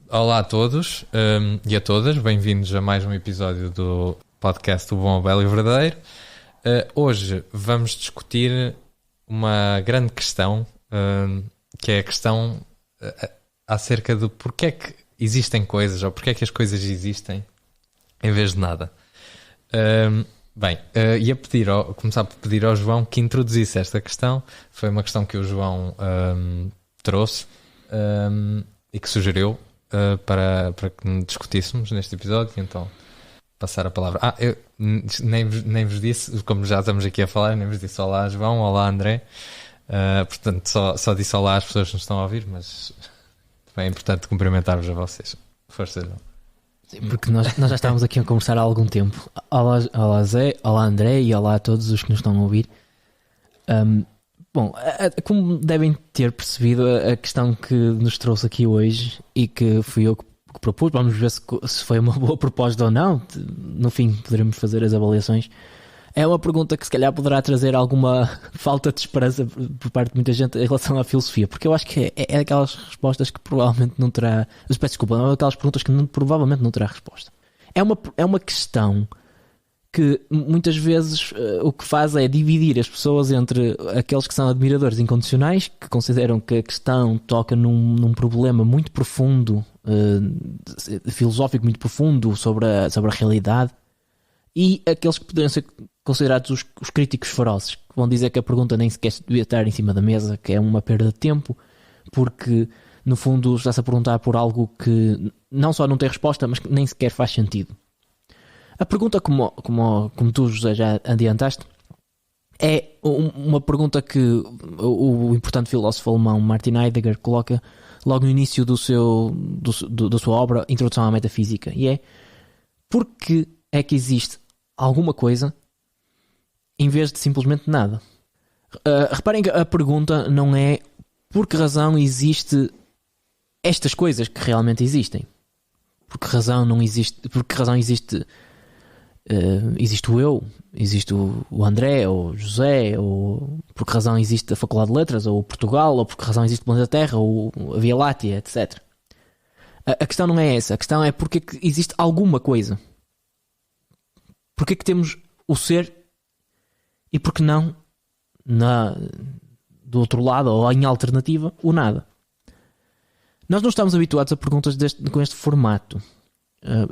Olá a todos e a todas, bem-vindos a mais um episódio do podcast do Bom, o Belo e o Verdadeiro. Hoje vamos discutir uma grande questão, que é a questão acerca do porquê é que existem coisas, ou porquê é que as coisas existem em vez de nada. Ia começar por pedir ao João que introduzisse esta questão. Foi uma questão que o João trouxe e que sugeriu para que discutíssemos neste episódio, então passar a palavra. Eu nem vos disse, como já estamos aqui a falar, nem vos disse olá João, olá André, portanto só disse olá às pessoas que nos estão a ouvir, mas é importante cumprimentar-vos a vocês. Força, João. Sim, porque nós já estávamos aqui a conversar há algum tempo. Olá Zé, olá André e olá a todos os que nos estão a ouvir. Bom, como devem ter percebido, a questão que nos trouxe aqui hoje e que fui eu que propus, vamos ver se foi uma boa proposta ou não, no fim poderemos fazer as avaliações. É uma pergunta que se calhar poderá trazer alguma falta de esperança por parte de muita gente em relação à filosofia, porque eu acho que é aquelas respostas que provavelmente não terá, peço desculpa, é aquelas perguntas que provavelmente não terá resposta. É uma questão que muitas vezes o que faz é dividir as pessoas entre aqueles que são admiradores incondicionais, que consideram que a questão toca num problema muito profundo, filosófico muito profundo sobre a realidade, e aqueles que poderiam ser considerados os críticos ferozes, que vão dizer que a pergunta nem sequer devia estar em cima da mesa, que é uma perda de tempo, porque no fundo está-se a perguntar por algo que não só não tem resposta, mas que nem sequer faz sentido. A pergunta, como tu, José, já adiantaste, é uma pergunta que o importante filósofo alemão Martin Heidegger coloca logo no início da sua obra Introdução à Metafísica, e é: por que é que existe alguma coisa em vez de simplesmente nada? Reparem que a pergunta não é por que razão existe estas coisas que realmente existem. Por que razão não existe? Por que razão existe eu, existe o André, ou o José, ou por que razão existe a Faculdade de Letras, ou Portugal, ou por que razão existe o planeta Terra, ou a Via Láctea, etc. A questão não é essa. A questão é porque é que existe alguma coisa. Porque é que temos o ser e porque não do outro lado, ou em alternativa, o nada. Nós não estamos habituados a perguntas com este formato.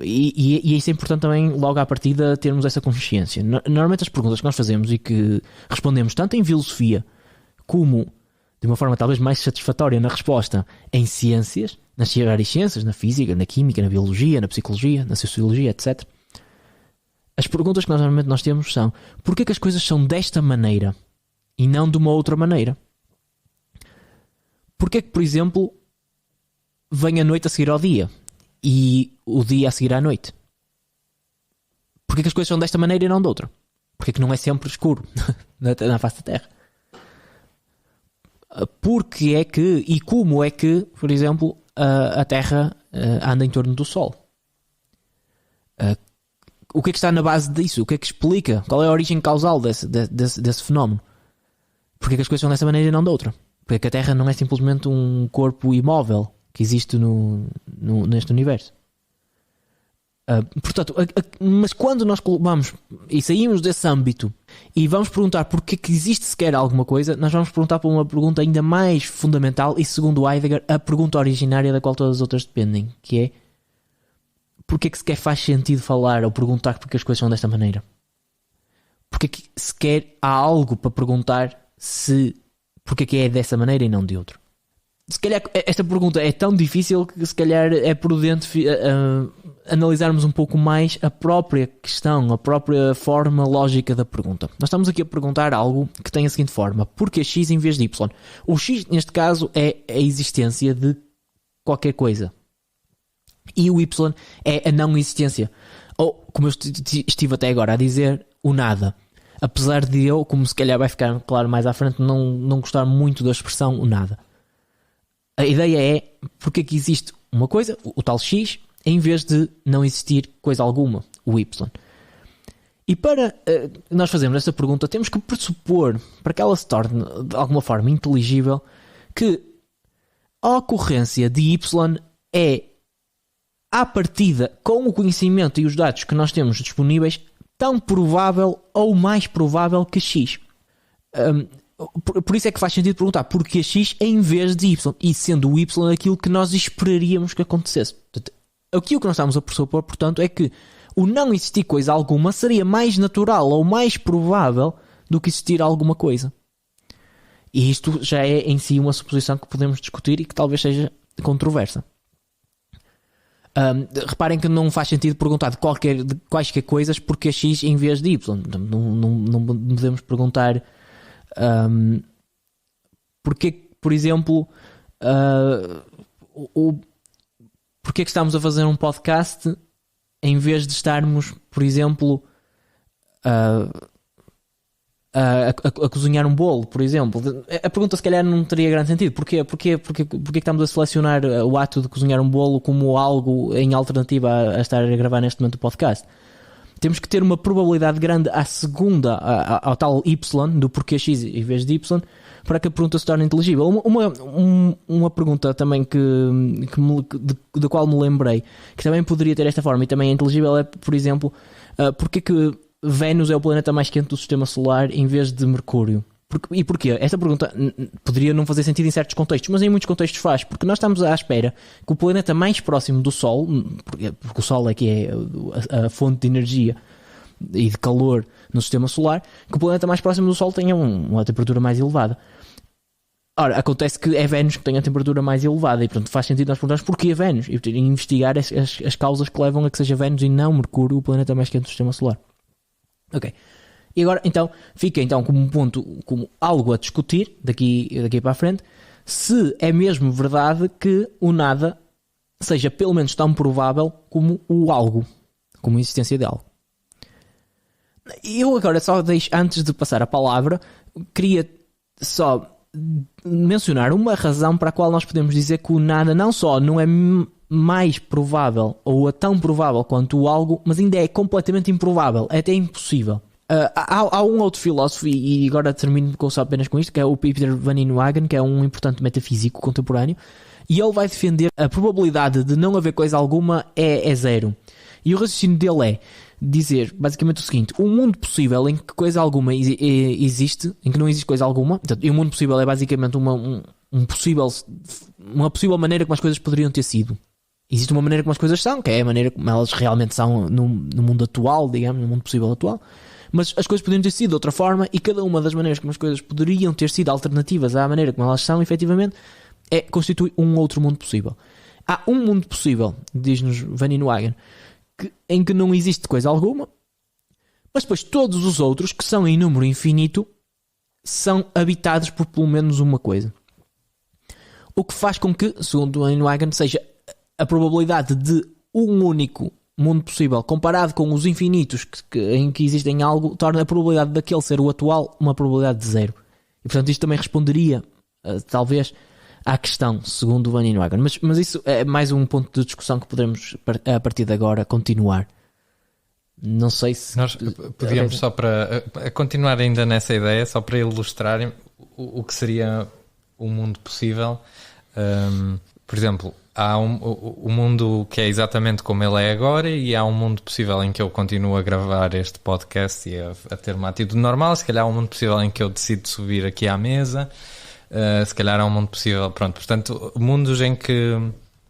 E isso é importante também, logo à partida, termos essa consciência. Normalmente as perguntas que nós fazemos e que respondemos tanto em filosofia como de uma forma talvez mais satisfatória na resposta em ciências, nas várias ciências, na física, na química, na biologia, na psicologia, na sociologia, etc. As perguntas que normalmente temos são: porquê que as coisas são desta maneira e não de uma outra maneira? Porquê que, por exemplo, vem a noite a seguir ao dia e o dia a seguir à noite? Porquê que as coisas são desta maneira e não de outra? Porquê que não é sempre escuro na face da Terra? Porque é que, e como é que, por exemplo, a Terra anda em torno do Sol? O que é que está na base disso? O que é que explica? Qual é a origem causal desse fenómeno? Porquê que as coisas são dessa maneira e não de outra? Porque a Terra não é simplesmente um corpo imóvel que existe neste universo. Portanto, mas quando nós vamos e saímos desse âmbito e vamos perguntar porque que existe sequer alguma coisa, nós vamos perguntar por uma pergunta ainda mais fundamental e, segundo Heidegger, a pergunta originária da qual todas as outras dependem, que é: porque que sequer faz sentido falar ou perguntar porque as coisas são desta maneira? Porque que sequer há algo para perguntar porque que é dessa maneira e não de outro? Se calhar esta pergunta é tão difícil que se calhar é prudente analisarmos um pouco mais a própria questão, a própria forma lógica da pergunta. Nós estamos aqui a perguntar algo que tem a seguinte forma: porquê X em vez de Y? O X, neste caso, é a existência de qualquer coisa. E o Y é a não existência. Ou, como eu estive até agora a dizer, o nada. Apesar de eu, como se calhar vai ficar claro mais à frente, não gostar muito da expressão o nada. A ideia é porque é que existe uma coisa, o tal X, em vez de não existir coisa alguma, o Y. E para nós fazermos esta pergunta, temos que pressupor, para que ela se torne de alguma forma inteligível, que a ocorrência de Y é, à partida, com o conhecimento e os dados que nós temos disponíveis, tão provável ou mais provável que X. Por isso é que faz sentido perguntar porquê X em vez de Y, e sendo o Y aquilo que nós esperaríamos que acontecesse. Portanto, aqui o que nós estamos a pressupor, portanto, é que o não existir coisa alguma seria mais natural ou mais provável do que existir alguma coisa. E isto já é em si uma suposição que podemos discutir e que talvez seja controversa. Reparem que não faz sentido perguntar de quaisquer coisas porque é X em vez de Y. Não podemos perguntar porque, por exemplo, porque é que estamos a fazer um podcast em vez de estarmos, por exemplo, a cozinhar um bolo, por exemplo. A pergunta se calhar não teria grande sentido. Porquê que estamos a selecionar o ato de cozinhar um bolo como algo em alternativa a estar a gravar neste momento o podcast? Temos que ter uma probabilidade grande à segunda, ao tal Y, do porquê X em vez de Y, para que a pergunta se torne inteligível. Uma pergunta também da qual me lembrei, que também poderia ter esta forma e também é inteligível, é, por exemplo, porque que Vênus é o planeta mais quente do Sistema Solar em vez de Mercúrio? E porquê? Esta pergunta poderia não fazer sentido em certos contextos, mas em muitos contextos faz, porque nós estamos à espera que o planeta mais próximo do Sol, porque o Sol é que é a fonte de energia e de calor no Sistema Solar, que o planeta mais próximo do Sol tenha uma temperatura mais elevada. Ora, acontece que é Vênus que tem a temperatura mais elevada e, portanto, faz sentido nós perguntarmos porquê Vênus e investigar as causas que levam a que seja Vênus e não Mercúrio o planeta mais quente do Sistema Solar. Ok. E agora, então, fica então como um ponto, como algo a discutir daqui para a frente, se é mesmo verdade que o nada seja pelo menos tão provável como o algo, como a existência de algo. Eu agora só deixo, antes de passar a palavra, queria só mencionar uma razão para a qual nós podemos dizer que o nada não só não é mais provável ou tão provável quanto o algo, mas ainda é completamente improvável, é até impossível. Há um outro filósofo, e agora termino só apenas com isto, que é o Peter Van Inwagen, que é um importante metafísico contemporâneo, e ele vai defender a probabilidade de não haver coisa alguma é zero. E o raciocínio dele é dizer basicamente o seguinte: um mundo possível em que coisa alguma existe, em que não existe coisa alguma, portanto, e um mundo possível é basicamente uma possível maneira como as coisas poderiam ter sido. Existe uma maneira como as coisas são, que é a maneira como elas realmente são no mundo atual, digamos, no mundo possível atual. Mas as coisas poderiam ter sido de outra forma, e cada uma das maneiras como as coisas poderiam ter sido alternativas à maneira como elas são, efetivamente, constitui um outro mundo possível. Há um mundo possível, diz-nos Van Inwagen, em que não existe coisa alguma, mas depois todos os outros, que são em número infinito, são habitados por pelo menos uma coisa. O que faz com que, segundo Van Inwagen, seja a probabilidade de um único mundo possível comparado com os infinitos em que existem algo, torna a probabilidade daquele ser o atual uma probabilidade de zero. E portanto isto também responderia talvez à questão, segundo o Van Inwagen. Mas isso é mais um ponto de discussão que podemos a partir de agora continuar. Não sei se nós podíamos só para continuar ainda nessa ideia, só para ilustrar o que seria um mundo possível. Por exemplo, há um mundo que é exatamente como ele é agora, e há um mundo possível em que eu continuo a gravar este podcast e a ter uma atitude normal. Se calhar há um mundo possível em que eu decido subir aqui à mesa. Se calhar há um mundo possível, pronto. Portanto, mundos em que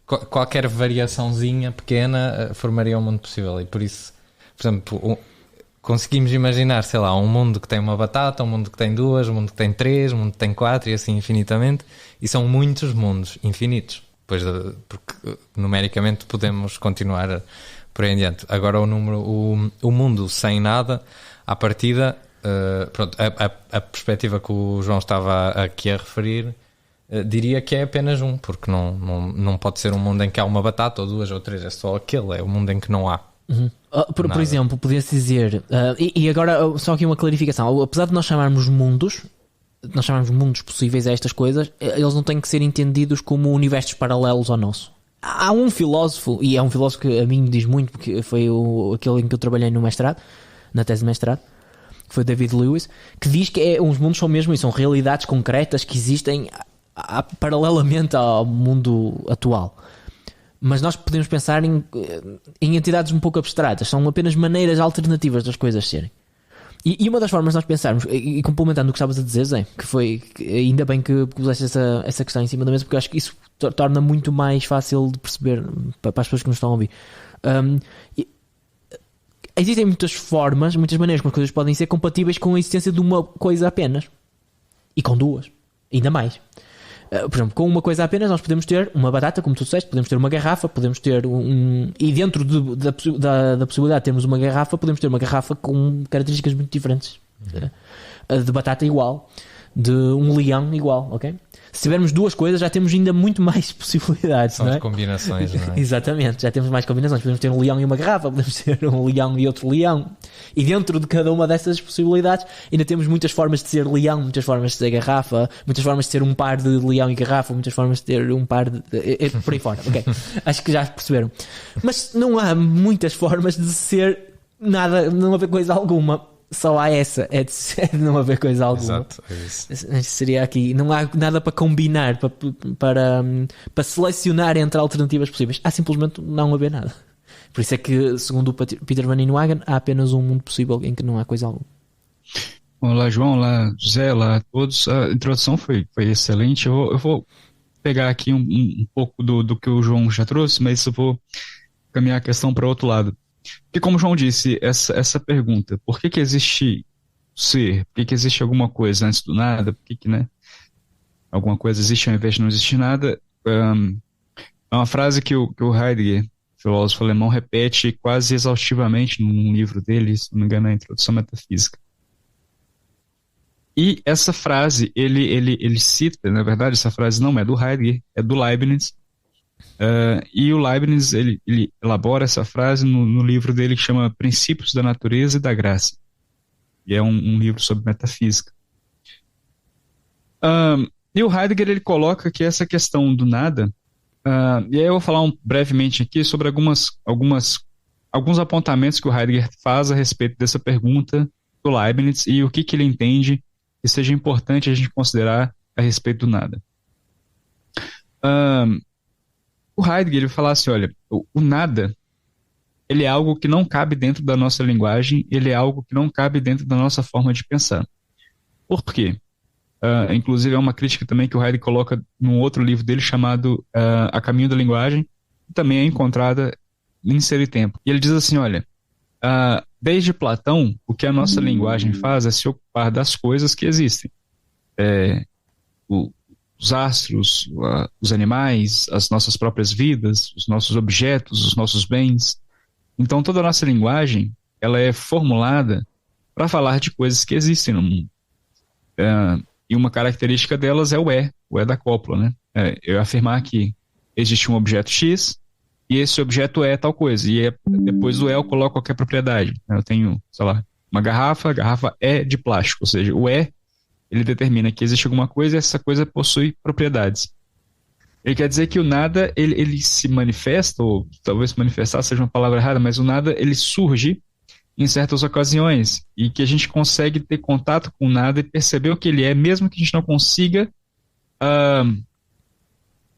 qualquer variaçãozinha pequena formaria um mundo possível. E por isso, por exemplo, conseguimos imaginar, sei lá, um mundo que tem uma batata, um mundo que tem duas, um mundo que tem três, um mundo que tem quatro, e assim infinitamente. E são muitos mundos infinitos. Porque numericamente podemos continuar por aí em diante. Agora o mundo sem nada, à partida, pronto, a perspectiva que o João estava aqui a referir, diria que é apenas um, porque não pode ser um mundo em que há uma batata ou duas ou três, é só aquele, é o mundo em que não há. Uhum. Por exemplo, podia-se dizer, e agora só aqui uma clarificação: apesar de nós chamarmos mundos possíveis a estas coisas, eles não têm que ser entendidos como universos paralelos ao nosso. Há um filósofo, e é um filósofo que a mim me diz muito, porque foi aquele em que eu trabalhei no mestrado, na tese de mestrado, que foi David Lewis, que diz que os mundos são mesmo isso, são realidades concretas que existem paralelamente ao mundo atual. Mas nós podemos pensar em entidades um pouco abstratas, são apenas maneiras alternativas das coisas serem. E uma das formas de nós pensarmos, e complementando o que estavas a dizer, Zé, ainda bem que puseste essa questão em cima da mesa, porque eu acho que isso torna muito mais fácil de perceber para as pessoas que nos estão a ouvir. Existem muitas formas, muitas maneiras como as coisas podem ser compatíveis com a existência de uma coisa apenas. E com duas. Ainda mais. Por exemplo, com uma coisa apenas nós podemos ter uma batata, como tu disseste, podemos ter uma garrafa, podemos ter e dentro da possibilidade de termos uma garrafa, podemos ter uma garrafa com características muito diferentes. De batata igual, de um leão igual, ok? Se tivermos duas coisas já temos ainda muito mais possibilidades. São não é? as combinações, não é? Exatamente, já temos mais combinações. Podemos ter um leão e uma garrafa, podemos ter um leão e outro leão. E dentro de cada uma dessas possibilidades ainda temos muitas formas de ser leão, muitas formas de ser garrafa, muitas formas de ser um par de leão e garrafa, muitas formas de ter um par de... por aí fora, ok? Acho que já perceberam. Mas não há muitas formas de ser nada, não haver coisa alguma. Só há essa, é de não haver coisa alguma. Exato, é isso. Seria aqui, não há nada para combinar, para selecionar entre alternativas possíveis. Há simplesmente não haver nada. Por isso é que, segundo o Peter Van Inwagen, há apenas um mundo possível em que não há coisa alguma. Olá, João, olá, José, olá a todos. A introdução foi excelente. Eu vou pegar aqui um pouco do que o João já trouxe, mas eu vou caminhar a questão para outro lado. Porque, como o João disse, essa pergunta, por que existe ser? Por que existe alguma coisa antes do nada? Por que, né, alguma coisa existe ao invés de não existir nada? É uma frase que o Heidegger, filósofo alemão, repete quase exaustivamente num livro dele, se não me engano, é a Introdução à Metafísica. E essa frase, ele cita, na verdade, essa frase não é do Heidegger, é do Leibniz. E o Leibniz ele elabora essa frase no livro dele que chama Princípios da Natureza e da Graça, e é um livro sobre metafísica. E o Heidegger ele coloca que essa questão do nada, e aí eu vou falar brevemente aqui sobre alguns apontamentos que o Heidegger faz a respeito dessa pergunta do Leibniz e o que ele entende que seja importante a gente considerar a respeito do nada. O Heidegger ele fala assim, olha, o nada, ele é algo que não cabe dentro da nossa linguagem, ele é algo que não cabe dentro da nossa forma de pensar. Por quê? Inclusive é uma crítica também que o Heidegger coloca num outro livro dele chamado A Caminho da Linguagem, que também é encontrada em Ser e Tempo. E ele diz assim, olha, desde Platão, o que a nossa linguagem faz é se ocupar das coisas que existem. Os astros, os animais, as nossas próprias vidas, os nossos objetos, os nossos bens. Então toda a nossa linguagem ela é formulada para falar de coisas que existem no mundo. E uma característica delas é o é da cópula, né? Eu afirmar que existe um objeto X e esse objeto é tal coisa. E depois do eu coloco qualquer propriedade. Eu tenho, sei lá, uma garrafa, a garrafa é de plástico, ou seja, o ele determina que existe alguma coisa e essa coisa possui propriedades. Ele quer dizer que o nada, ele se manifesta, ou talvez manifestar seja uma palavra errada, mas o nada, ele surge em certas ocasiões, e que a gente consegue ter contato com o nada e perceber o que ele é, mesmo que a gente não consiga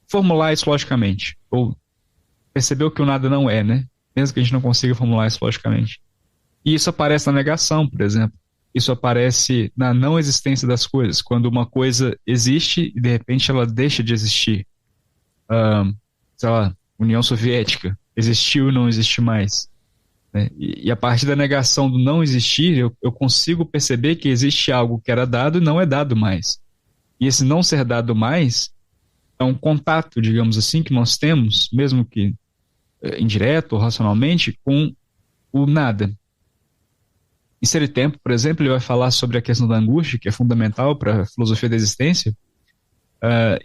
formular isso logicamente, ou perceber o que o nada não é, né? Mesmo que a gente não consiga formular isso logicamente. E isso aparece na negação, por exemplo. Isso aparece na não existência das coisas, quando uma coisa existe e de repente ela deixa de existir. Sei lá, União Soviética, existiu e não existe mais. Né? E a partir da negação do não existir, eu consigo perceber que existe algo que era dado e não é dado mais. E esse não ser dado mais é um contato, digamos assim, que nós temos, mesmo que indireto ou racionalmente, com o nada. Em Ser e Tempo, por exemplo, ele vai falar sobre a questão da angústia, que é fundamental para a filosofia da existência.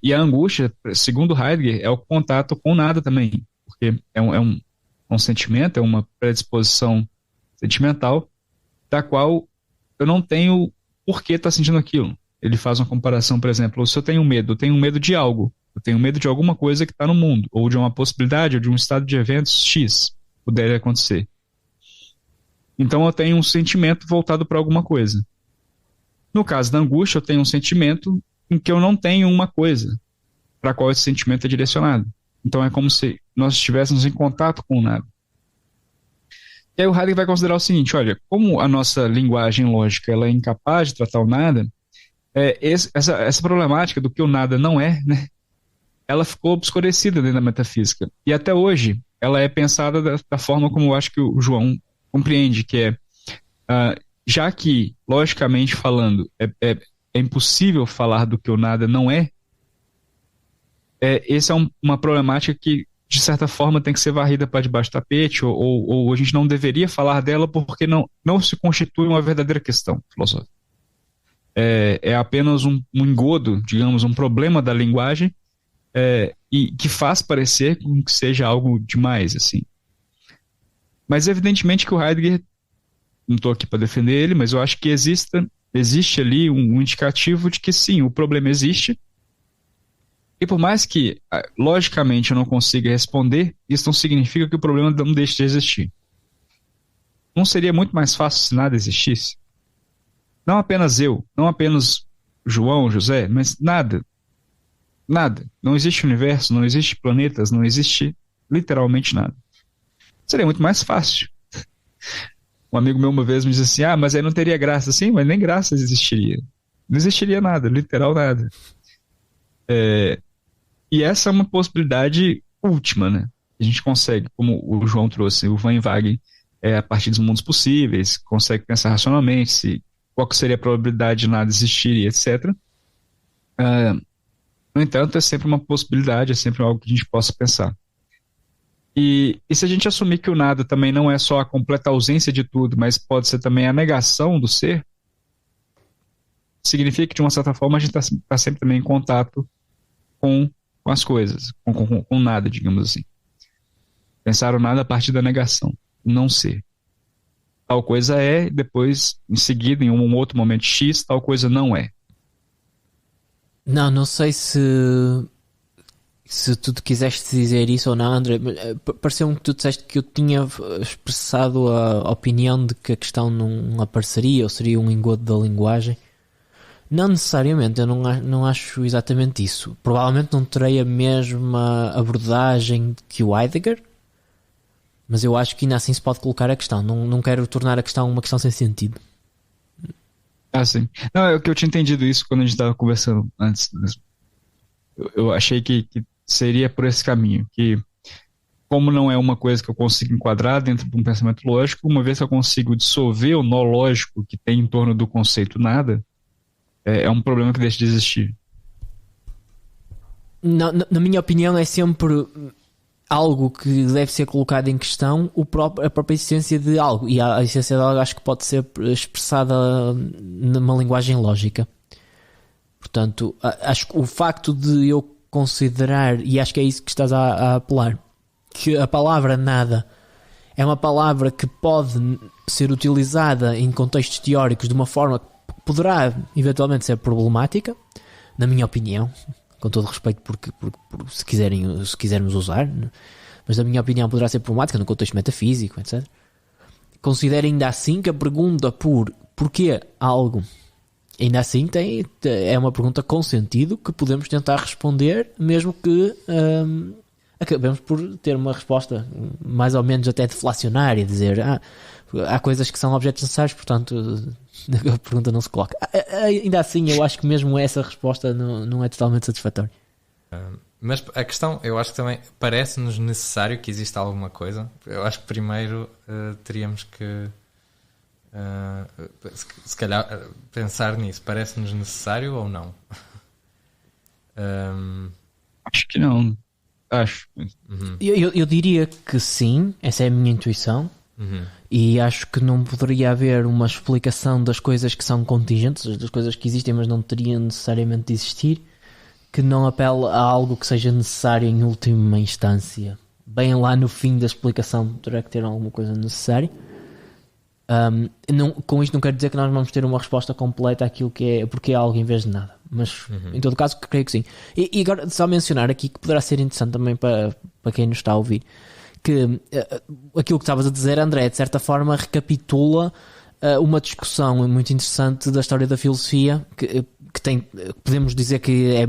E a angústia, segundo Heidegger, é o contato com nada também, porque é um sentimento, é uma predisposição sentimental, da qual eu não tenho por que estar sentindo aquilo. Ele faz uma comparação, por exemplo, se eu tenho medo de algo, eu tenho medo de alguma coisa que está no mundo, ou de uma possibilidade, ou de um estado de eventos X puder acontecer. Então eu tenho um sentimento voltado para alguma coisa. No caso da angústia, eu tenho um sentimento em que eu não tenho uma coisa para a qual esse sentimento é direcionado. Então é como se nós estivéssemos em contato com o nada. E aí o Heidegger vai considerar o seguinte, olha, como a nossa linguagem lógica ela é incapaz de tratar o nada, essa problemática do que o nada não é, né, ela ficou obscurecida dentro da metafísica. E até hoje ela é pensada da forma como eu acho que o João compreende, que é, já que, logicamente falando, é impossível falar do que o nada não é, essa é uma problemática que, de certa forma, tem que ser varrida para debaixo do tapete, ou a gente não deveria falar dela porque não se constitui uma verdadeira questão filosófica. É apenas um engodo, digamos, um problema da linguagem, e que faz parecer como que seja algo demais, assim. Mas evidentemente que o Heidegger, não estou aqui para defender ele, mas eu acho que existe ali um indicativo de que sim, o problema existe. E por mais que, logicamente, eu não consiga responder, isso não significa que o problema não deixe de existir. Não seria muito mais fácil se nada existisse? Não apenas eu, não apenas João, José, mas nada. Nada. Não existe universo, não existe planetas, não existe literalmente nada. Seria muito mais fácil. Um amigo meu uma vez me disse assim, mas aí não teria graça. Sim, mas nem graça existiria. Não existiria nada, literal nada. E essa é uma possibilidade última, né? A gente consegue, como o João trouxe, o Van Wagen, a partir dos mundos possíveis, consegue pensar racionalmente qual que seria a probabilidade de nada existir e etc. No entanto, é sempre uma possibilidade, é sempre algo que a gente possa pensar. E se a gente assumir que o nada também não é só a completa ausência de tudo, mas pode ser também a negação do ser, significa que, de uma certa forma, a gente está sempre também em contato com as coisas, com nada, digamos assim. Pensar o nada a partir da negação, não ser. Tal coisa é, depois, em seguida, em um outro momento X, tal coisa não é. Não sei se tu quiseste dizer isso ou não, André. Pareceu-me que tu disseste que eu tinha expressado a opinião de que a questão não apareceria ou seria um engodo da linguagem. Não necessariamente, eu não acho exatamente isso. Provavelmente não terei a mesma abordagem que o Heidegger, mas eu acho que ainda assim se pode colocar a questão. Não quero tornar a questão uma questão sem sentido. Sim. Não, é que eu tinha entendido isso quando a gente estava conversando antes. Eu achei que seria por esse caminho, que como não é uma coisa que eu consigo enquadrar dentro de um pensamento lógico, uma vez que eu consigo dissolver o nó lógico que tem em torno do conceito nada, é um problema que deixa de existir. Na minha opinião, é sempre algo que deve ser colocado em questão, a própria essência de algo. E a essência de algo acho que pode ser expressada numa linguagem lógica. Portanto, acho que o facto de eu considerar, e acho que é isso que estás a apelar, que a palavra nada é uma palavra que pode ser utilizada em contextos teóricos de uma forma que poderá eventualmente ser problemática, na minha opinião, com todo respeito porque se quisermos usar, mas na minha opinião poderá ser problemática no contexto metafísico, etc. Considero ainda assim que a pergunta porquê algo ainda assim é uma pergunta com sentido que podemos tentar responder, mesmo que acabemos por ter uma resposta mais ou menos até deflacionária, dizer há coisas que são objetos necessários, portanto a pergunta não se coloca. Ainda assim eu acho que mesmo essa resposta não é totalmente satisfatória. Mas a questão, eu acho que também parece-nos necessário que exista alguma coisa. Eu acho que primeiro teríamos que se calhar pensar nisso. Parece-nos necessário ou não? Acho que não. Acho. Uhum. Eu diria que sim, essa é a minha intuição. Uhum. E acho que não poderia haver uma explicação das coisas que são contingentes, das coisas que existem mas não teriam necessariamente de existir, que não apela a algo que seja necessário em última instância. Bem lá no fim da explicação terá que ter alguma coisa necessária. Com isto não quero dizer que nós vamos ter uma resposta completa àquilo que é porque é algo em vez de nada, mas em todo caso creio que sim. E agora só mencionar aqui que poderá ser interessante também para quem nos está a ouvir, que aquilo que estavas a dizer, André, de certa forma recapitula uma discussão muito interessante da história da filosofia, que tem, podemos dizer que é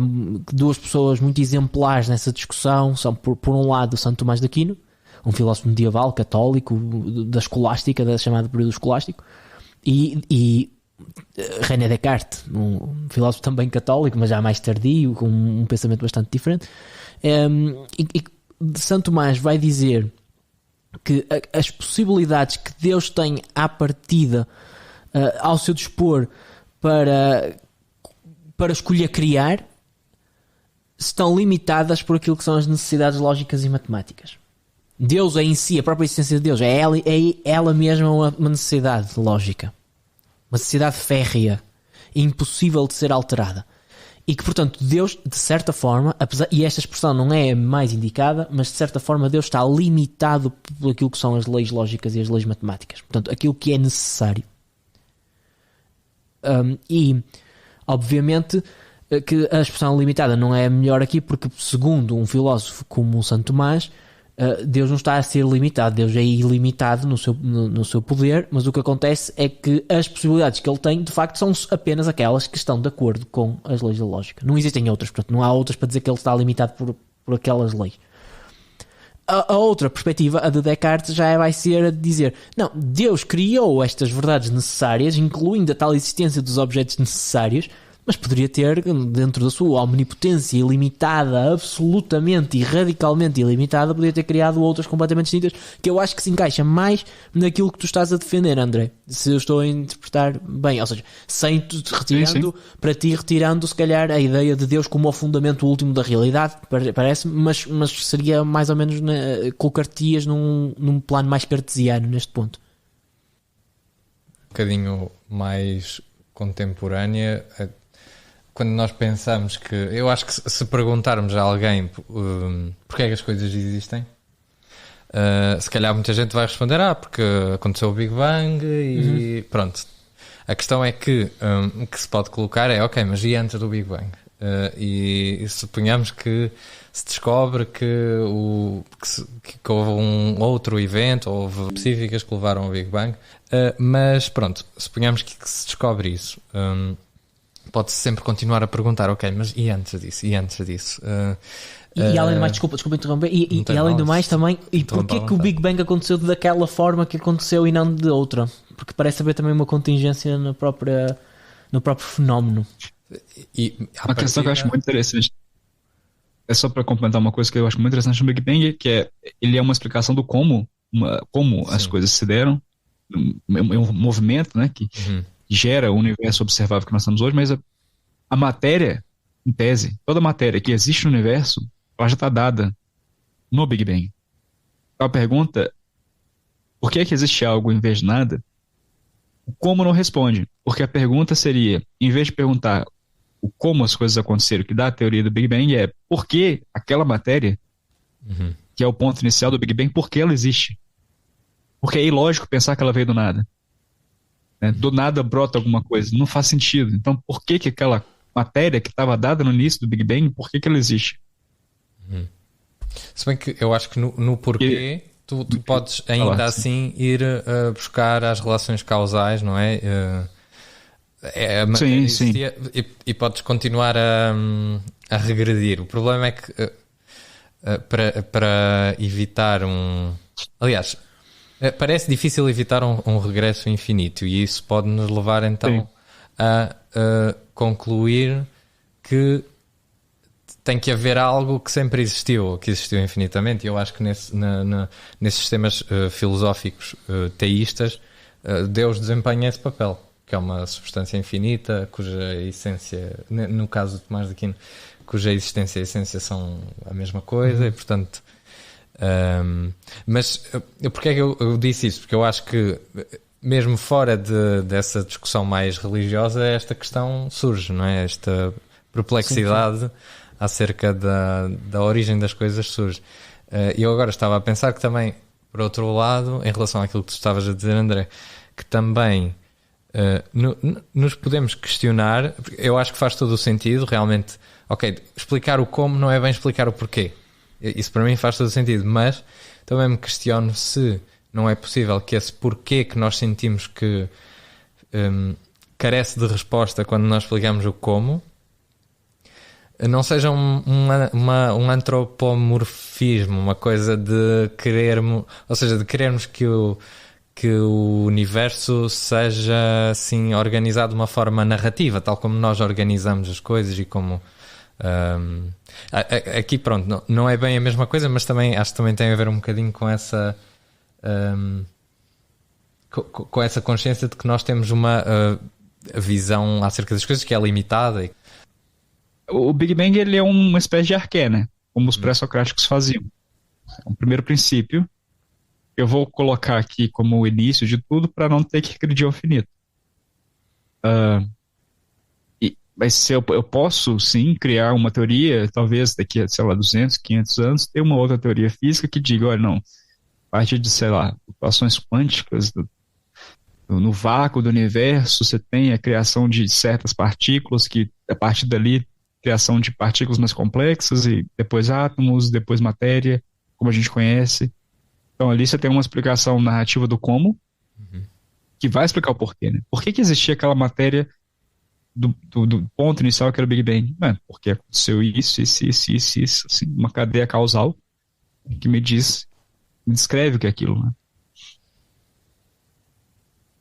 duas pessoas muito exemplares nessa discussão. São por um lado Santo Tomás de Aquino, um filósofo medieval católico da escolástica, da chamada período escolástico, e René Descartes, um filósofo também católico, mas já mais tardio, com um pensamento bastante diferente. E Santo Tomás vai dizer que as possibilidades que Deus tem à partida ao seu dispor para escolher criar estão limitadas por aquilo que são as necessidades lógicas e matemáticas. Deus em si, a própria existência de Deus, é ela mesma uma necessidade lógica, uma necessidade férrea, impossível de ser alterada. E que, portanto, Deus, de certa forma, e esta expressão não é a mais indicada, mas de certa forma Deus está limitado por aquilo que são as leis lógicas e as leis matemáticas. Portanto, aquilo que é necessário. E, obviamente, que a expressão limitada não é a melhor aqui, porque, segundo um filósofo como o Santo Tomás, Deus não está a ser limitado, Deus é ilimitado no seu poder, mas o que acontece é que as possibilidades que ele tem, de facto, são apenas aquelas que estão de acordo com as leis da lógica. Não existem outras, portanto, não há outras para dizer que ele está limitado por aquelas leis. A outra perspectiva, a de Descartes, já vai ser a de dizer: não, Deus criou estas verdades necessárias, incluindo a tal existência dos objetos necessários, mas poderia ter, dentro da sua omnipotência ilimitada, absolutamente e radicalmente ilimitada, poderia ter criado outras completamente distintas, que eu acho que se encaixa mais naquilo que tu estás a defender, André, se eu estou a interpretar bem, ou seja, sem retirando, sim. Para ti retirando se calhar a ideia de Deus como o fundamento último da realidade, parece-me, mas seria mais ou menos colocar-te-ias num plano mais cartesiano neste ponto. Um bocadinho mais contemporânea. Quando nós pensamos que... Eu acho que se perguntarmos a alguém porque é que as coisas existem, se calhar muita gente vai responder porque aconteceu o Big Bang e pronto. A questão é que o que se pode colocar é, ok, mas e antes do Big Bang? E suponhamos que se descobre que houve um outro evento, houve específicas que levaram ao Big Bang, mas pronto, suponhamos que se descobre isso. Pode-se sempre continuar a perguntar, ok, mas e antes disso? E antes disso? E além do mais, desculpa interromper, e além do mais também, e porquê que o Big Bang aconteceu daquela forma que aconteceu e não de outra? Porque parece haver também uma contingência no próprio fenómeno. Uma questão que eu acho muito interessante, é só para complementar uma coisa que eu acho muito interessante no Big Bang, que ele é uma explicação do como as coisas se deram, um movimento, né, que gera o universo observável que nós estamos hoje, mas a matéria, em tese, toda a matéria que existe no universo, ela já está dada no Big Bang. Então a pergunta, por que existe algo em vez de nada? O como não responde, porque a pergunta seria, em vez de perguntar o como as coisas aconteceram, que dá a teoria do Big Bang, é por que aquela matéria, que é o ponto inicial do Big Bang, por que ela existe? Porque é ilógico pensar que ela veio do nada. Do nada brota alguma coisa, não faz sentido. Então por que aquela matéria que estava dada no início do Big Bang, por que ela existe? Se bem que eu acho que no porquê tu podes ainda assim ir buscar as relações causais, não é? Sim. E podes continuar a regredir. O problema é que para evitar aliás, parece difícil evitar um regresso infinito, e isso pode nos levar então a concluir que tem que haver algo que sempre existiu, que existiu infinitamente. E eu acho que nesses sistemas filosóficos teístas, Deus desempenha esse papel, que é uma substância infinita, cuja essência, no caso de Tomás de Aquino, cuja existência e essência são a mesma coisa, e portanto... mas porque é que eu disse isso? Porque eu acho que mesmo fora dessa discussão mais religiosa, esta questão surge, não é? Esta perplexidade acerca da origem das coisas surge. E eu agora estava a pensar que também, por outro lado, em relação àquilo que tu estavas a dizer, André, que também nos podemos questionar. Eu acho que faz todo o sentido, realmente. Ok, explicar o como não é bem explicar o porquê. Isso para mim faz todo o sentido, mas também me questiono se não é possível que esse porquê que nós sentimos que carece de resposta quando nós explicamos o como, não seja um antropomorfismo, uma coisa de querermos, ou seja, de querermos que o universo seja assim organizado de uma forma narrativa, tal como nós organizamos as coisas e como aqui pronto, não é bem a mesma coisa, mas também acho que também tem a ver um bocadinho com essa com essa consciência de que nós temos uma visão acerca das coisas que é limitada. O Big Bang ele é uma espécie de arqué, né? Como os pré-socráticos faziam. O primeiro princípio eu vou colocar aqui como o início de tudo para não ter que regredir ao infinito. Mas se eu posso, sim, criar uma teoria, talvez daqui a, sei lá, 200, 500 anos, ter uma outra teoria física que diga, olha, não, a partir de, sei lá, flutuações quânticas no vácuo do universo, você tem a criação de certas partículas que, a partir dali, criação de partículas mais complexas e depois átomos, depois matéria, como a gente conhece. Então ali você tem uma explicação narrativa do como, que vai explicar o porquê, né? Por que existia aquela matéria do ponto inicial que era o Big Bang? Porque aconteceu isso, assim, uma cadeia causal que me descreve o que é aquilo, né?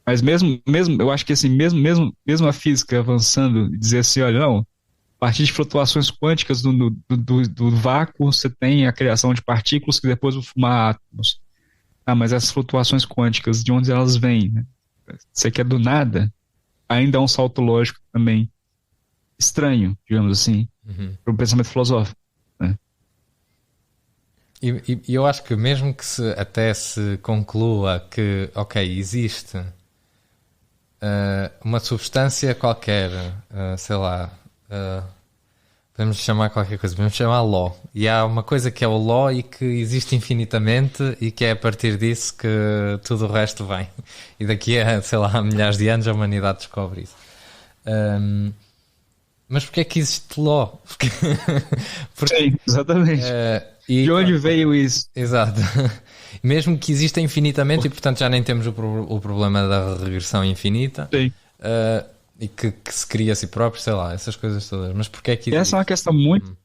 Mas mesmo, eu acho que assim, mesmo a física avançando e dizer assim, olha, não, a partir de flutuações quânticas do vácuo, você tem a criação de partículas que depois vão formar átomos. Mas essas flutuações quânticas, de onde elas vêm, né? Você quer do nada, ainda é um salto lógico também estranho, digamos assim, para o pensamento filosófico, né? E eu acho que mesmo que até se conclua que, ok, existe uma substância qualquer, sei lá, podemos chamar qualquer coisa, podemos chamar Ló. E há uma coisa que é o Ló e que existe infinitamente e que é a partir disso que tudo o resto vem. E daqui a, sei lá, milhares de anos a humanidade descobre isso. Mas porquê é que existe Ló? Sim, exatamente. De onde veio isso? Exato. Mesmo que exista infinitamente e portanto já nem temos o problema da regressão infinita. Sim. E que se cria a si próprio, sei lá, essas coisas todas. Mas porquê é que essa é uma questão muito...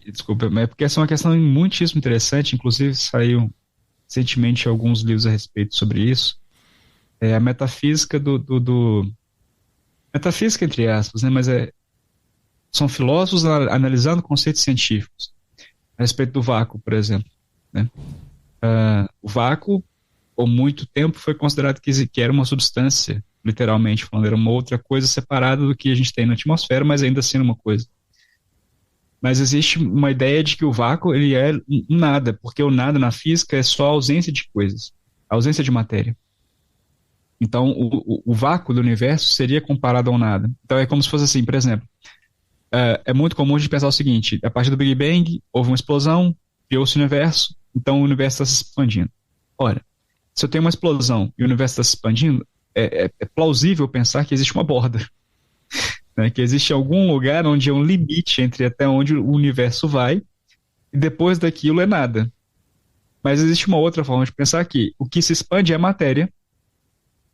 Desculpa, mas porque essa é uma questão muitíssimo interessante, inclusive saiu recentemente alguns livros a respeito sobre isso. É a metafísica metafísica entre aspas, né? Mas são filósofos analisando conceitos científicos a respeito do vácuo, por exemplo, né? O vácuo, por muito tempo, foi considerado que era uma substância, literalmente falando, era uma outra coisa separada do que a gente tem na atmosfera, mas ainda assim uma coisa. Mas existe uma ideia de que o vácuo ele é um nada, porque o nada na física é só a ausência de coisas, a ausência de matéria. Então, o vácuo do universo seria comparado ao nada. Então, é como se fosse assim, por exemplo, é muito comum a gente pensar o seguinte, a partir do Big Bang, houve uma explosão, criou-se o universo, então o universo está se expandindo. Ora, se eu tenho uma explosão e o universo está se expandindo, é plausível pensar que existe uma borda, né? Que existe algum lugar onde é um limite entre até onde o universo vai e depois daquilo é nada. Mas existe uma outra forma de pensar que o que se expande é a matéria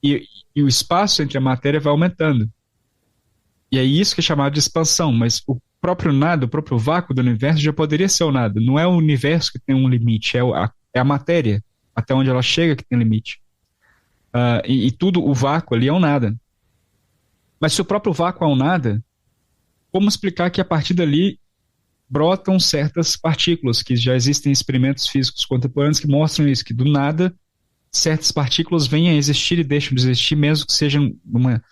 e o espaço entre a matéria vai aumentando. E é isso que é chamado de expansão, mas o próprio nada, o próprio vácuo do universo já poderia ser o nada. Não é o universo que tem um limite, é a matéria, até onde ela chega que tem limite. E tudo, o vácuo ali é um nada. Mas se o próprio vácuo é um nada, como explicar que a partir dali brotam certas partículas, que já existem experimentos físicos contemporâneos que mostram isso, que do nada certas partículas vêm a existir e deixam de existir, mesmo que sejam uma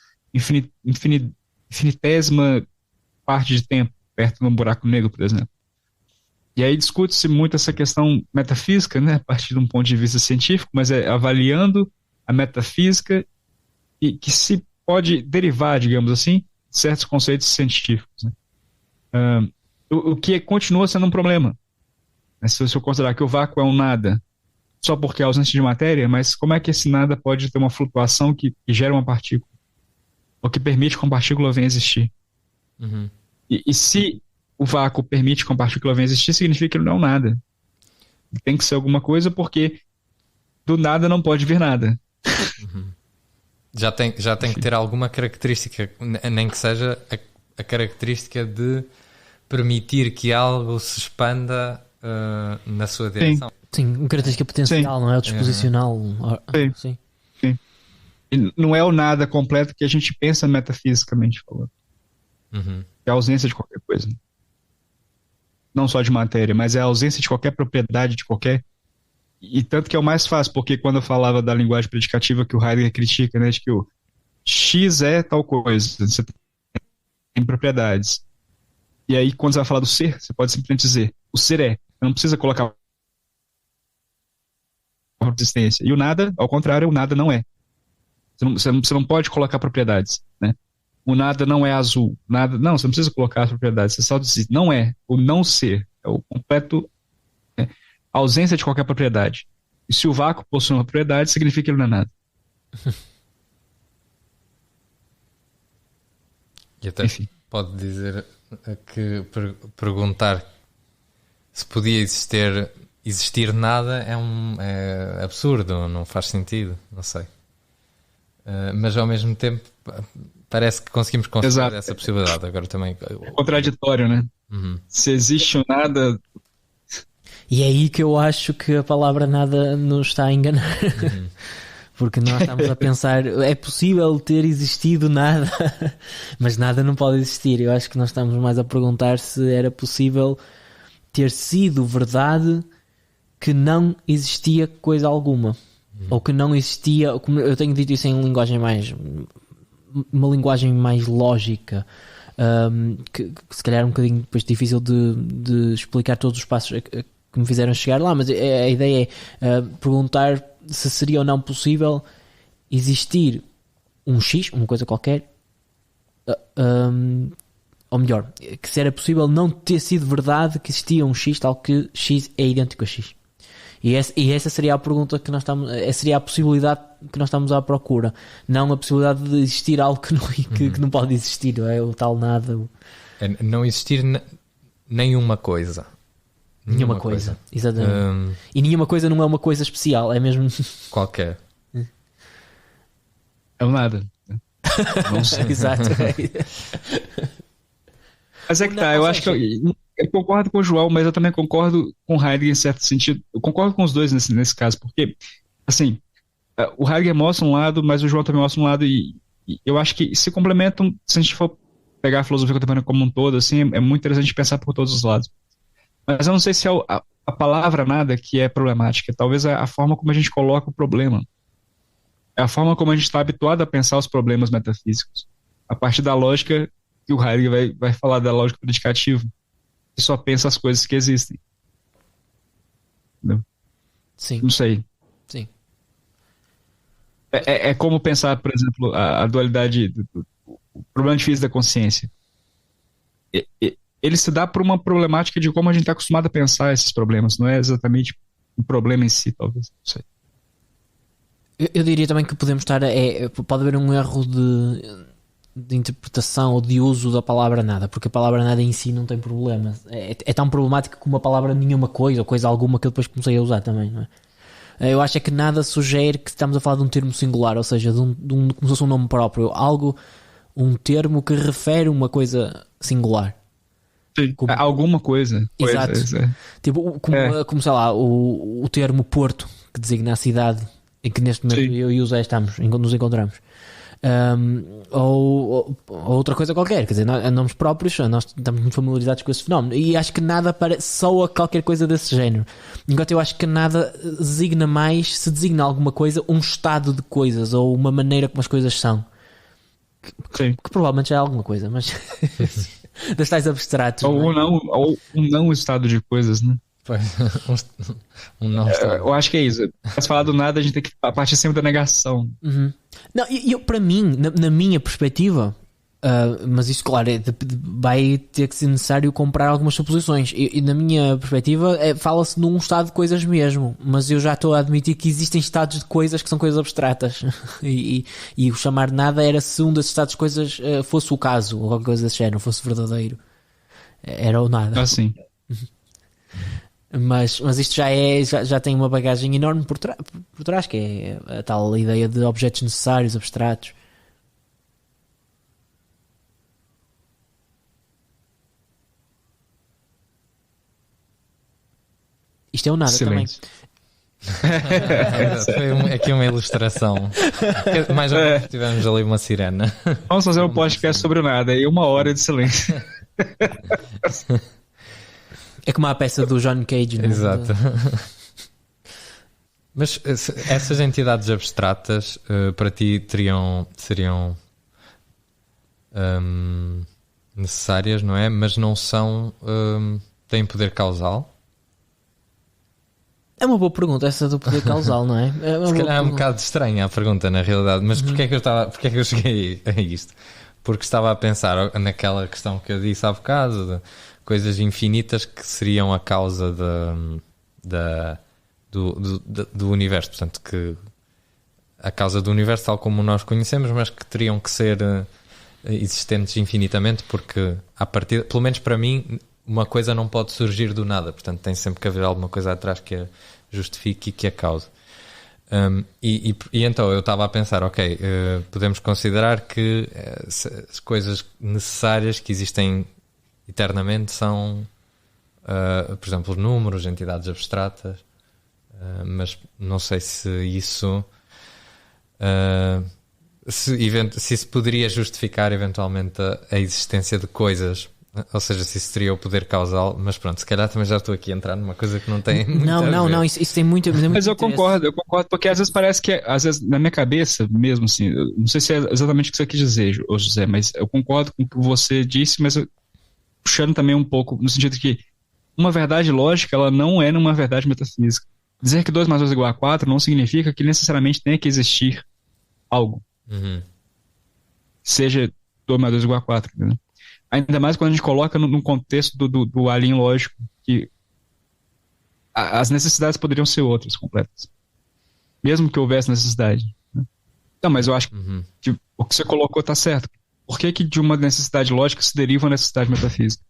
infinitésima parte de tempo, perto de um buraco negro, por exemplo. E aí discute-se muito essa questão metafísica, né, a partir de um ponto de vista científico, mas avaliando a metafísica e que se pode derivar, digamos assim, de certos conceitos científicos, né? O que continua sendo um problema. Se eu considerar que o vácuo é um nada, só porque é ausência de matéria, mas como é que esse nada pode ter uma flutuação que gera uma partícula? Ou que permite que uma partícula venha existir? E se o vácuo permite que uma partícula venha existir, significa que ele não é um nada. Tem que ser alguma coisa porque do nada não pode vir nada. Já tem que ter alguma característica, nem que seja a característica de permitir que algo se expanda na sua direção. Sim, uma característica potencial, não é? O disposicional. Sim. E não é o nada completo que a gente pensa metafisicamente falando. É a ausência de qualquer coisa. Não só de matéria, mas é a ausência de qualquer propriedade, de qualquer... E tanto que é o mais fácil, porque quando eu falava da linguagem predicativa que o Heidegger critica, né, de que o X é tal coisa, você tem propriedades. E aí, quando você vai falar do ser, você pode simplesmente dizer, o ser é. Você não precisa colocar uma existência. E o nada, ao contrário, o nada não é. Você não pode colocar propriedades, né? O nada não é azul. Nada, não, você não precisa colocar as propriedades. Você só diz, não é. O não ser. É o completo... A ausência de qualquer propriedade. E se o vácuo possui uma propriedade, significa que ele não é nada. E até pode dizer que perguntar se podia existir nada é absurdo, não faz sentido, não sei. Mas ao mesmo tempo parece que conseguimos considerar essa possibilidade. Agora também é contraditório, né? Se existe o nada... E é aí que eu acho que a palavra nada nos está a enganar. Porque nós estamos a pensar, é possível ter existido nada, mas nada não pode existir. Eu acho que nós estamos mais a perguntar se era possível ter sido verdade que não existia coisa alguma. Ou que não existia, como eu tenho dito isso em linguagem uma linguagem mais lógica, que se calhar é um bocadinho depois difícil de explicar todos os passos que me fizeram chegar lá, mas a ideia é perguntar se seria ou não possível existir um X, uma coisa qualquer, ou melhor, que se era possível não ter sido verdade que existia um X, tal que X é idêntico a X. E essa seria a pergunta que nós estamos, seria a possibilidade que nós estamos à procura, não a possibilidade de existir algo que não pode existir, não é? O tal nada. É não existir nenhuma coisa. Nenhuma coisa. Exatamente. E nenhuma coisa não é uma coisa especial, é mesmo qualquer. É o nada. Não sei. Exato. Mas é que tá, eu acho que eu concordo com o João, mas eu também concordo com o Heidegger em certo sentido. Eu concordo com os dois nesse caso, porque, assim, o Heidegger mostra um lado, mas o João também mostra um lado, e eu acho que se complementam, se a gente for pegar a filosofia contemporânea como um todo, assim, é muito interessante pensar por todos os lados. Mas eu não sei se é a palavra nada que é problemática, talvez a forma como a gente coloca o problema. É a forma como a gente está habituado a pensar os problemas metafísicos. A partir da lógica que o Heidegger vai falar da lógica predicativa, que só pensa as coisas que existem. Entendeu? Sim. Não sei. Sim. É como pensar, por exemplo, a dualidade, o problema difícil da consciência. Ele se dá por uma problemática de como a gente está acostumado a pensar esses problemas, não é exatamente um problema em si, talvez, não sei. Eu diria também que podemos estar, pode haver um erro de interpretação ou de uso da palavra nada, porque a palavra nada em si não tem problema, é tão problemática como a palavra nenhuma coisa, ou coisa alguma, que eu depois comecei a usar também, não é? Eu acho que nada sugere que estamos a falar de um termo singular, ou seja, como se fosse um nome próprio, um termo que refere uma coisa singular. Alguma coisa. Exato. Tipo, como sei lá, o termo Porto, que designa a cidade em que neste momento eu e o Zé nos encontramos. Ou outra coisa qualquer, quer dizer, nomes próprios, nós estamos muito familiarizados com esse fenómeno, e acho que nada soa qualquer coisa desse género, enquanto eu acho que nada designa mais, se designa alguma coisa, um estado de coisas ou uma maneira como as coisas são, que provavelmente já é alguma coisa, mas das tais abstratos, ou um não estado de coisas, né? Não eu acho que é isso. Para falar do nada, a gente tem que partir sempre da negação. Não, para mim, na minha perspectiva, mas isso, claro, vai ter que ser necessário comprar algumas suposições. E na minha perspectiva, fala-se num estado de coisas mesmo, mas eu já estou a admitir que existem estados de coisas que são coisas abstratas. E o chamar nada era se um desses estados de coisas fosse o caso, ou qualquer coisa desse género, fosse verdadeiro. Era o nada. Sim. Mas isto já tem uma bagagem enorme por trás, que é a tal ideia de objetos necessários, abstratos. Isto é um nada Silêncio. Foi aqui uma ilustração. Mais ou menos tivemos ali uma sirena. Vamos fazer um podcast sobre o nada e 1 hora de silêncio. É como a peça do John Cage, não é? Exato. Mas essas entidades abstratas para ti seriam necessárias, não é? Mas não são. Têm poder causal? É uma boa pergunta essa do poder causal, não é? Se calhar é um bocado estranha a pergunta, na realidade. Mas porquê é que eu cheguei a isto? Porque estava a pensar naquela questão que eu disse há bocado, de coisas infinitas que seriam a causa do universo. Portanto, que a causa do universo tal como nós conhecemos, mas que teriam que ser existentes infinitamente, porque a partir, pelo menos para mim, uma coisa não pode surgir do nada. Portanto, tem sempre que haver alguma coisa atrás que a justifique e que a cause. E então eu estava a pensar, ok, podemos considerar que as coisas necessárias que existem eternamente são, por exemplo, números, entidades abstratas, mas não sei se isso se isso poderia justificar eventualmente a existência de coisas, ou seja, se isso seria o poder causal. Mas pronto, se calhar também já estou aqui a entrar numa coisa que não tem muito a ver. Não, isso tem muito Mas eu concordo, porque às vezes parece que, às vezes, na minha cabeça mesmo, assim, eu não sei se é exatamente o que você quis dizer, José, mas eu concordo com o que você disse, mas puxando também um pouco, no sentido de que uma verdade lógica, ela não é uma verdade metafísica. Dizer que 2 mais 2 é igual a 4 não significa que necessariamente tenha que existir algo. Seja 2 mais 2 é igual a 4, entendeu? Ainda mais quando a gente coloca no contexto do alien lógico, que as necessidades poderiam ser outras, completas. Mesmo que houvesse necessidade. Né? Não, mas eu acho que o que você colocou está certo. Por que de uma necessidade lógica se deriva uma necessidade metafísica?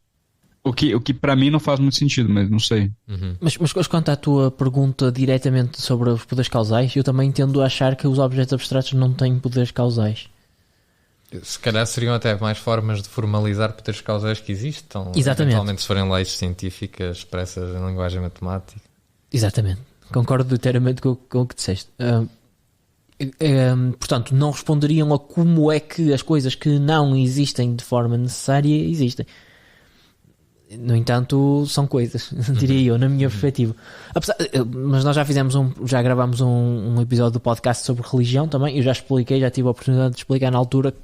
O que para mim não faz muito sentido, mas não sei. Mas quanto à tua pergunta diretamente sobre os poderes causais, eu também tendo a achar que os objetos abstratos não têm poderes causais. Se calhar seriam até mais formas de formalizar poderes causais que existam. Exatamente. Eventualmente, se forem leis científicas expressas em linguagem matemática. Exatamente. Concordo inteiramente com o que disseste. Portanto, não responderiam a como é que as coisas que não existem de forma necessária existem. No entanto, são coisas, diria eu, na minha perspectiva. Mas nós já gravámos um episódio do podcast sobre religião também. Eu já tive a oportunidade de explicar na altura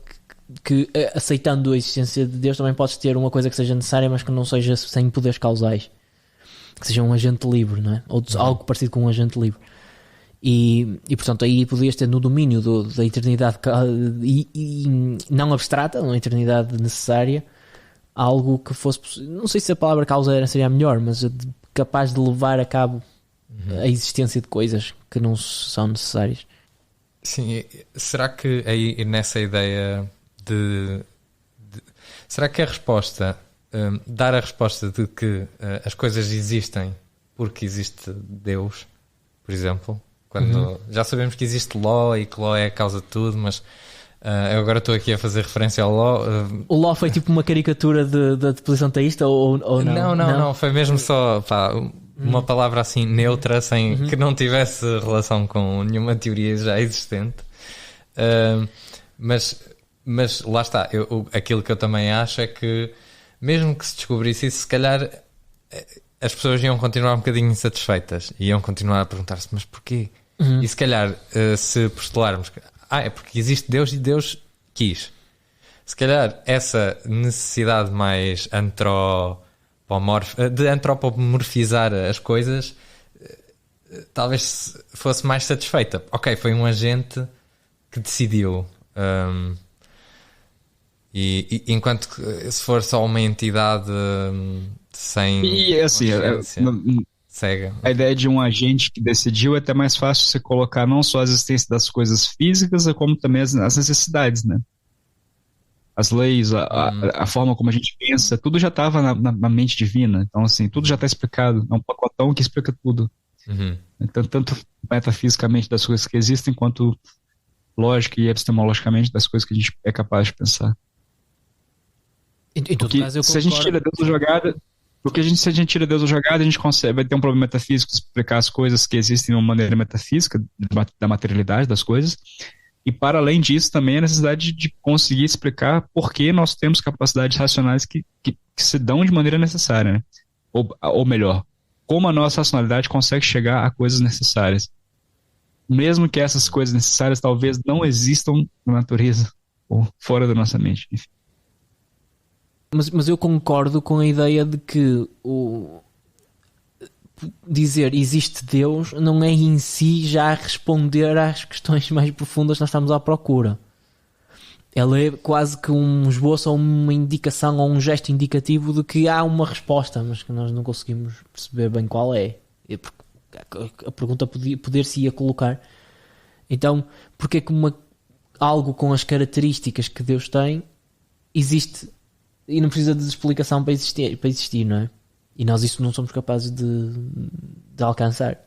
que aceitando a existência de Deus também podes ter uma coisa que seja necessária, mas que não seja sem poderes causais, que seja um agente livre, não é? Ou algo parecido com um agente livre. E portanto aí podias ter no domínio da eternidade e não abstrata, uma eternidade necessária, algo que fosse, não sei se a palavra causa seria a melhor, mas capaz de levar a cabo a existência de coisas que não são necessárias. Sim, será que aí nessa ideia será que a resposta, dar a resposta de que as coisas existem porque existe Deus, por exemplo, quando já sabemos que existe Ló e que Ló é a causa de tudo, mas eu agora estou aqui a fazer referência ao Ló. O Ló foi tipo uma caricatura da posição teísta ou não? Não, foi mesmo só uma palavra assim neutra, sem que não tivesse relação com nenhuma teoria já existente. Mas lá está, aquilo que eu também acho é que mesmo que se descobrisse isso, se calhar as pessoas iam continuar um bocadinho insatisfeitas, iam continuar a perguntar-se, mas porquê? E se calhar se postularmos que é porque existe Deus e Deus quis, se calhar essa necessidade mais de antropomorfizar as coisas talvez fosse mais satisfeita. Ok, foi um agente que decidiu, e enquanto que se for só uma entidade sem consciência, cega. A ideia de um agente que decidiu é até mais fácil você colocar não só a existência das coisas físicas, como também as necessidades, né? as leis, a forma como a gente pensa, tudo já estava na mente divina. Então, assim, tudo já está explicado. É um pacotão que explica tudo. Uhum. Então, tanto metafisicamente das coisas que existem, quanto lógica e epistemologicamente das coisas que a gente é capaz de pensar. Em todo Porque caso, eu se a gente tira concordo. Deus da jogada, se a gente tira Deus da jogada, a gente consegue, vai ter um problema metafísico explicar as coisas que existem de uma maneira metafísica, da materialidade das coisas. E para além disso, também a necessidade de conseguir explicar por que nós temos capacidades racionais que se dão de maneira necessária, né? Ou melhor, como a nossa racionalidade consegue chegar a coisas necessárias. Mesmo que essas coisas necessárias talvez não existam na natureza ou fora da nossa mente. Enfim. Mas eu concordo com a ideia de que dizer existe Deus não é em si já responder às questões mais profundas que nós estamos à procura. Ela é quase que um esboço ou uma indicação ou um gesto indicativo de que há uma resposta, mas que nós não conseguimos perceber bem qual é. A pergunta poder-se ia colocar. Então, porque é que algo com as características que Deus tem existe e não precisa de explicação para existir, não é? E nós isso não somos capazes de alcançar.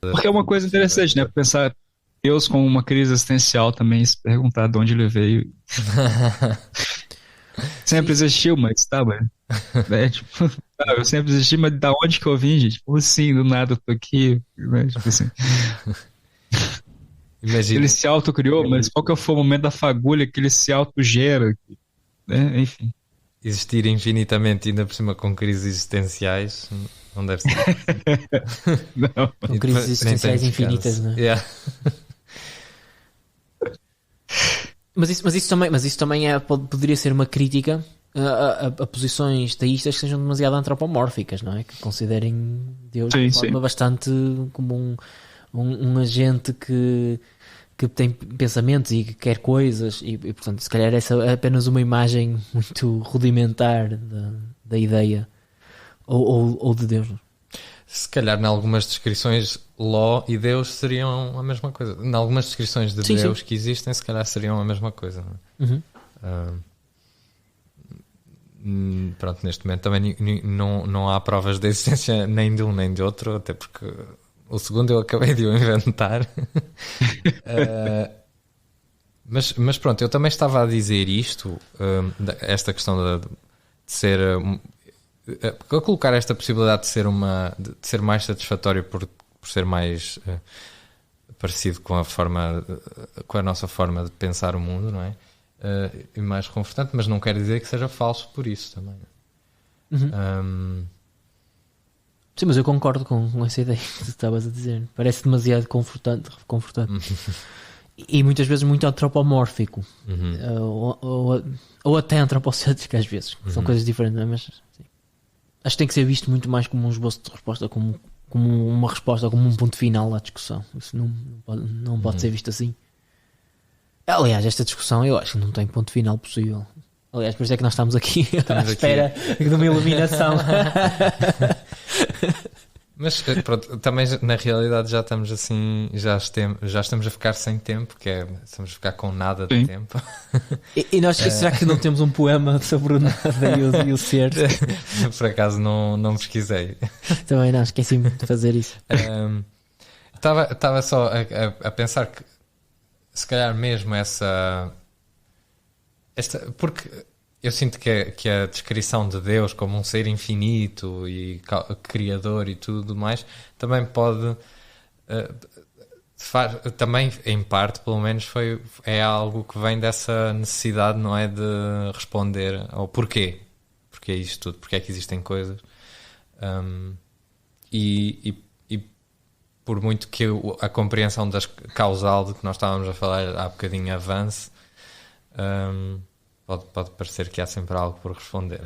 Porque é uma coisa interessante, né? Pensar Deus como uma crise existencial também, se perguntar de onde ele veio. Sempre existiu, mas tá, mano. Né? Tipo, eu sempre existi, mas da onde que eu vim, gente? Como assim, do nada eu tô aqui, né? Tipo assim. Imagina. Ele se autocriou, mas qual que foi o momento da fagulha que ele se autogera? Né? Enfim. Existir infinitamente, ainda por cima com crises existenciais, não deve ser. Não. Com crises existenciais infinitas, não é? Yeah. Mas isso também poderia ser uma crítica a posições teístas que sejam demasiado antropomórficas, não é? Que considerem Deus de forma bastante como um agente que tem pensamentos e que quer coisas e portanto se calhar essa é apenas uma imagem muito rudimentar da ideia ou de Deus. Se calhar em algumas descrições Ló e Deus seriam a mesma coisa. Em algumas descrições de Deus que existem, se calhar seriam a mesma coisa. Pronto, neste momento também não há provas de existência nem de um nem de outro, até porque o segundo eu acabei de o inventar. Mas pronto, eu também estava a dizer isto, esta questão de ser... a colocar esta possibilidade de ser mais satisfatório por ser mais parecido com a nossa forma de pensar o mundo, não é? E mais confortante, mas não quer dizer que seja falso por isso também. Sim, mas eu concordo com essa ideia que tu estavas a dizer. Parece demasiado confortante. E muitas vezes muito antropomórfico. Ou até antropocêntrico às vezes. São coisas diferentes, não é? Mas sim. Acho que tem que ser visto muito mais como um esboço de resposta, como uma resposta, como um ponto final à discussão. Isso não pode ser visto assim. Aliás, esta discussão eu acho que não tem ponto final possível. Aliás, por isso é que nós estamos aqui à espera de uma iluminação. Mas pronto, também na realidade já estamos assim, já estamos a ficar sem tempo, estamos a ficar com nada de tempo. E nós, será que não temos um poema sobre o nada e o ser? Por acaso não pesquisei. Também não, esqueci-me de fazer isso. Estava só a pensar que se calhar mesmo porque eu sinto que a descrição de Deus como um ser infinito e criador e tudo mais também pode também em parte pelo menos é algo que vem dessa necessidade, não é, de responder ao porquê é isto tudo, porque é que existem coisas, e por muito que a compreensão causal de que nós estávamos a falar há bocadinho avance, pode parecer que há sempre algo por responder.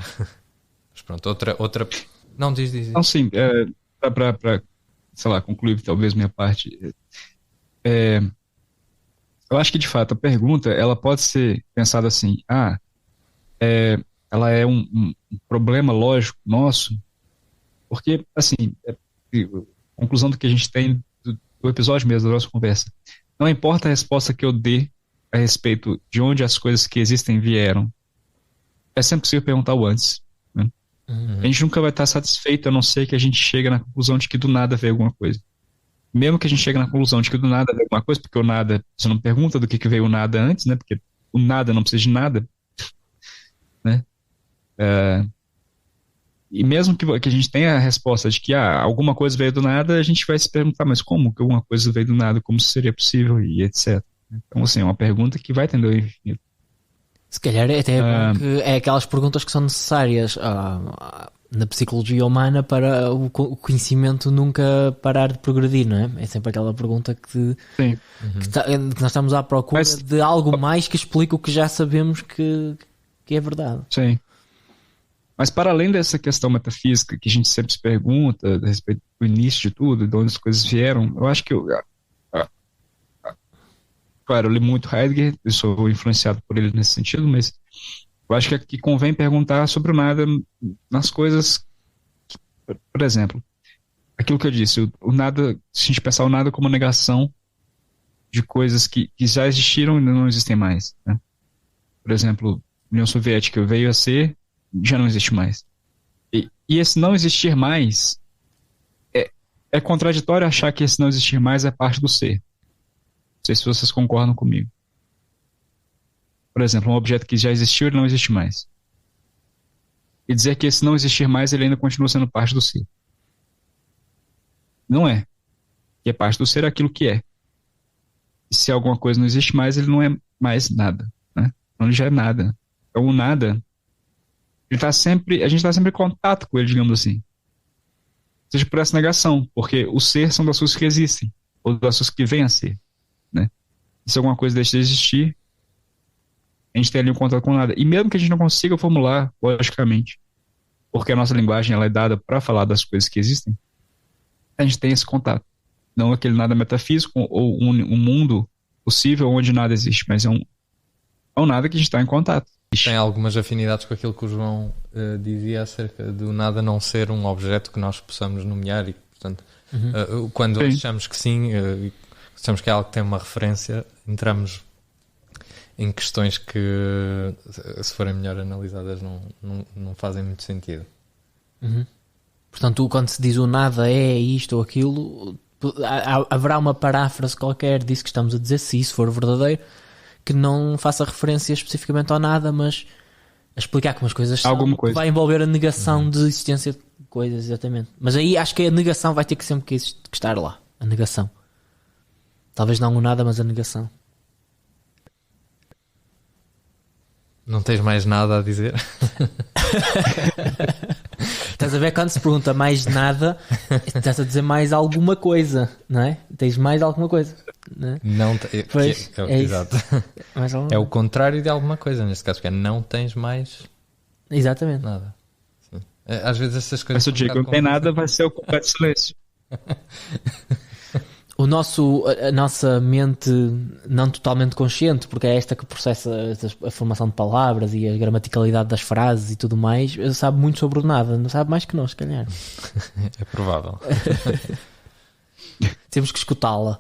Mas pronto, outra... Não, diz. Não, sim, para sei lá, concluir talvez minha parte, eu acho que de fato a pergunta ela pode ser pensada assim, ela é um problema lógico nosso, porque assim, a conclusão do que a gente tem do episódio mesmo, da nossa conversa, não importa a resposta que eu dê a respeito de onde as coisas que existem vieram, é sempre possível perguntar o antes. Né? A gente nunca vai estar satisfeito a não ser que a gente chegue na conclusão de que do nada veio alguma coisa. Mesmo que a gente chegue na conclusão de que do nada veio alguma coisa, porque o nada, você não pergunta do que veio o nada antes, né? Porque o nada não precisa de nada. Né? E mesmo que a gente tenha a resposta de que alguma coisa veio do nada, a gente vai se perguntar, mas como que alguma coisa veio do nada? Como isso seria possível? E etc. Então, assim, é uma pergunta que vai tender ao infinito. Se calhar até é aquelas perguntas que são necessárias na psicologia humana para o conhecimento nunca parar de progredir, não é? É sempre aquela pergunta que nós estamos à procura de algo mais que explique o que já sabemos que é verdade. Sim. Mas para além dessa questão metafísica que a gente sempre se pergunta a respeito do início de tudo, de onde as coisas vieram, eu acho que claro, eu li muito Heidegger, eu sou influenciado por ele nesse sentido, mas eu acho que convém perguntar sobre o nada nas coisas, por exemplo, aquilo que eu disse, o nada, se a gente pensar o nada como negação de coisas que já existiram e não existem mais. Né? Por exemplo, a União Soviética veio a ser, já não existe mais. E esse não existir mais é contraditório achar que esse não existir mais é parte do ser. Não sei se vocês concordam comigo. Por exemplo, um objeto que já existiu, ele não existe mais. E dizer que esse não existir mais, ele ainda continua sendo parte do ser. Não é. Que é parte do ser aquilo que é. E se alguma coisa não existe mais, ele não é mais nada. Né? Então ele já é nada. Então o nada, a gente está sempre em contato com ele, digamos assim. Seja por essa negação, porque o ser são das coisas que existem, ou das coisas que vêm a ser. Né? E se alguma coisa deixa de existir, a gente tem ali um contato com nada. E mesmo que a gente não consiga formular, logicamente, porque a nossa linguagem ela é dada para falar das coisas que existem, a gente tem esse contato. Não aquele nada metafísico ou um mundo possível onde nada existe, mas é um nada que a gente está em contato. Tem algumas afinidades com aquilo que o João dizia acerca do nada não ser um objeto que nós possamos nomear e, portanto, quando achamos que sim, achamos que é algo que tem uma referência, entramos em questões que, se forem melhor analisadas, não fazem muito sentido. Portanto, quando se diz o nada é isto ou aquilo, haverá uma paráfrase qualquer disso que estamos a dizer, se isso for verdadeiro, que não faça referência especificamente ao nada, mas a explicar como as coisas são, alguma coisa. Vai envolver a negação de existência de coisas, exatamente. Mas aí acho que a negação vai ter que sempre que estar lá. A negação. Talvez não o nada, mas a negação. Não tens mais nada a dizer? Estás a ver quando se pergunta mais nada, estás a dizer mais alguma coisa, não é? Tens mais alguma coisa, não é? Não Pois, exato. Mais alguma É o contrário de alguma coisa, neste caso, que é não tens mais Exatamente. nada. Sim. Às vezes essas coisas. Mas se eu digo que não tem nada, vai ser o completo silêncio. A nossa mente não totalmente consciente, porque é esta que processa a formação de palavras e a gramaticalidade das frases e tudo mais, sabe muito sobre o nada, não sabe mais que nós, se calhar. É provável. Temos que escutá-la.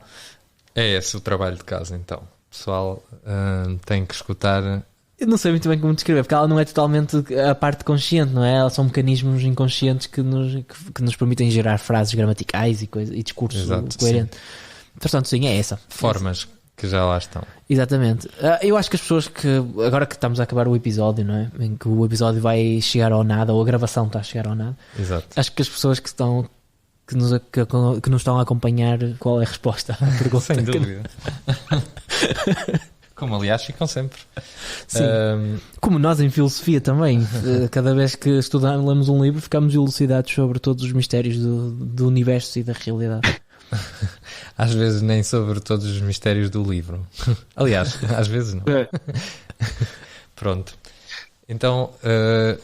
É esse o trabalho de casa, então. O pessoal tem que escutar. Eu não sei muito bem como descrever, porque ela não é totalmente a parte consciente, não é? Elas são mecanismos inconscientes que nos permitem gerar frases gramaticais e discurso coerente. Sim. Portanto, sim, é essa. Formas que já lá estão. Exatamente. Eu acho que as pessoas que, agora que estamos a acabar o episódio, não é? Em que o episódio vai chegar ao nada, ou a gravação está a chegar ao nada. Exato. Acho que as pessoas que nos estão a acompanhar, qual é a resposta à pergunta? Sem dúvida. Como aliás ficam sempre. Sim. Como nós em filosofia também, cada vez que lemos um livro, ficamos elucidados sobre todos os mistérios do universo e da realidade. Às vezes nem sobre todos os mistérios do livro. Aliás, às vezes não. Pronto. Então,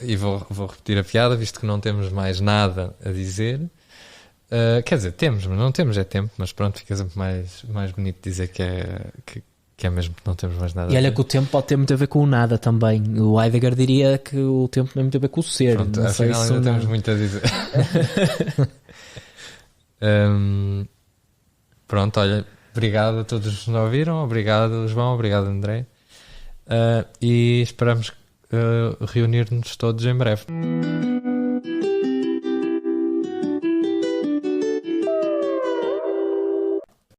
e vou repetir a piada, visto que não temos mais nada a dizer. Quer dizer, temos, mas não temos, é tempo. Mas pronto, fica sempre mais bonito dizer que é mesmo que não temos mais nada. E olha que o tempo pode ter muito a ver com o nada também. O Heidegger diria que o tempo tem muito a ver com o ser. Pronto, não sei afinal se ainda temos muito a dizer. Pronto, olha, Obrigado a todos que nos ouviram. Obrigado, João. Obrigado, André. E esperamos reunir-nos todos em breve.